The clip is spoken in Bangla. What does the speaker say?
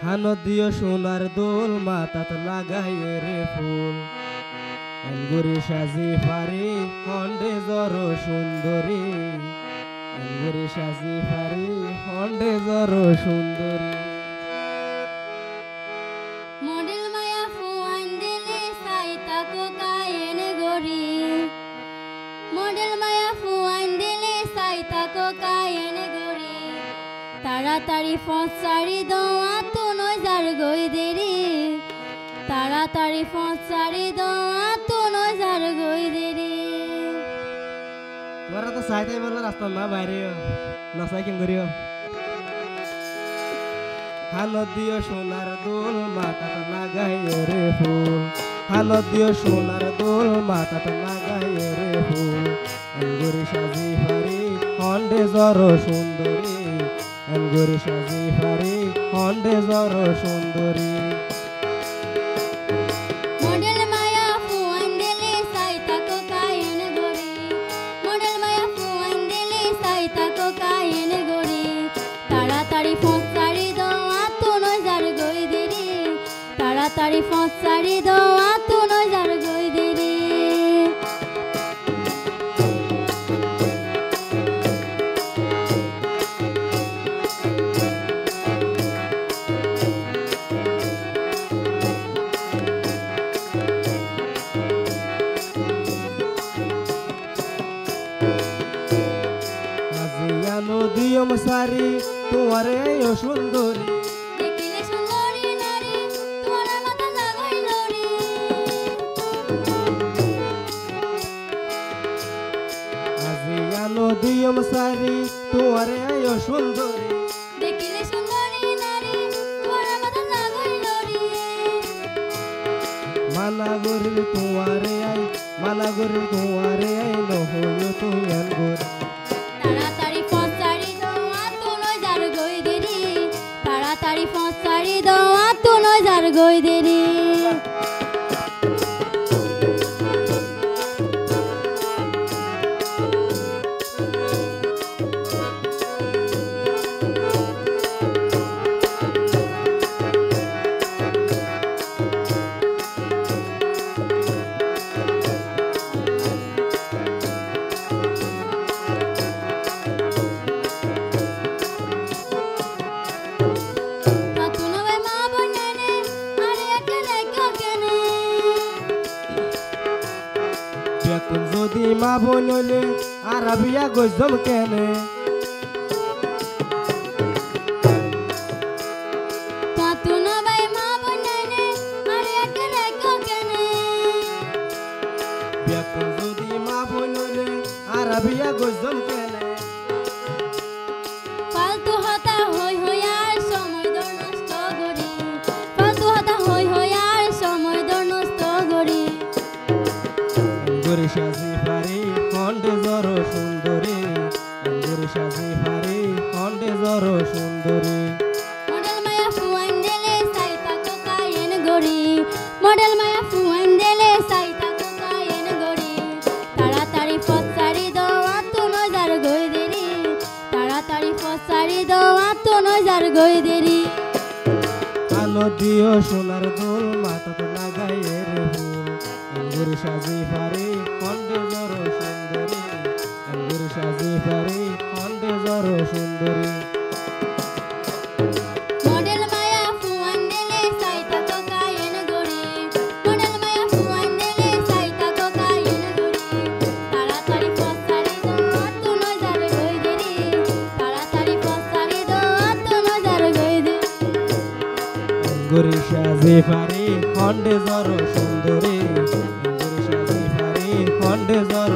হানদিও সোনার দোল মাথাত লাগাইয়ে রে ফুল আঙ্গুরি সাজি পারি হন্ডে জর সুন্দরী আঙ্গুরি সাজি পারি হন্ডে জর সুন্দরী মডেল মায়া ফুয়াইন দিলে সাইতা কোকায়েন গরি মডেল মায়া ফুয়াইন দিলে সাইতা কোকায়েন গরি তাড়াতাড়ি ফসারি দোয়া তো নয় যার গই দেরি তাড়াতাড়ি ফসারি দোয়া তো নয় যার গই দেরি তোরা তো সাইতাই বললা রাস্তা না বাইরে নসাই কেন করিও হানদিও সোনার দোল মাথাত লাগাইয়ে রে ফুল হানদিও সোনার দোল মাথাত লাগাইয়ে রে ফুল আঙ্গুরি সাজি পারি হন্ডে জর সুন্দরী আঙ্গুরি সাজি পারি হন্ডে জর সুন্দরী মডেল মায়া ফুয়াইন দিলে সাইতা কোকায়েন গরি মডেল মায়া ফুয়াইন দিলে সাইতা কোকায়েন গরি তাড়াতাড়ি ফসারি দোয়া তো নয় যার গই দেরি তাড়াতাড়ি ফসারি দোয়া তো নয় যার গই দেরি আজিয়া নদীয় সারি তোমারে ও সুন্দরী দেখিলে সুন্দরী নারী তোমার মাথা জাগইল রে আজিয়া নদীয় সারি তোমারে ও সুন্দরী দেখিলে সুন্দরী নারী তোমার মাথা জাগইল রে মানা গরিল তোমারে আই মানা গরিল তোমারে আই নহইও তুই আঙ্গুর তাড়াতাড়ি ফসারি দোয়া তো নয় যার গই দেরি তাড়াতাড়ি ফসারি দোয়া তো নয় যার গই দেরি বেকুন যদি মা বনলে আর বিয়া গজম কেনে বেকুন যদি মা বনলে আর বিয়া গজম কেনে ফালতু হতা হই হই আর সময় দর নষ্ট করি ফালতু হতা হই হই আর সময় দর নষ্ট করি আঙ্গুরি সাজি পারি হন্ডে জর সুন্দরী আঙ্গুরি সাজি পারি হন্ডে জর সুন্দরী মডেল মায়া ফুয়াইন দিলে সাইতা কোকায়েন গরি মডেল মায়া ফুয়াইন দিলে সাইতা কোকায়েন গরি তাড়াতাড়ি ফসারি দোয়া তো নয় যার গই দেরি তাড়াতাড়ি ফসারি দোয়া তো নয় যার গই দেরি নদীও সোনার দোল মাথাত লাগাইয়ে রে ফুল আঙ্গুরি সাজি পারি হন্ডে জর সুন্দরী আঙ্গুরি সাজি পারি হন্ডে জর সুন্দরী মডেল মায়া ফুয়াইন দিলে সাইতা কোকায়েন গরি মডেল মায়া ফুয়াইন দিলে সাইতা কোকায়েন গরি তাড়াতাড়ি ফসারি দোয়া তো নয় যার গই দেরি তাড়াতাড়ি ফসারি দোয়া তো নয় যার গই দেরি আঙ্গুরি সাজি পারি হন্ডে জর সুন্দরী আঙ্গুরি সাজি পারি হন্ডে জর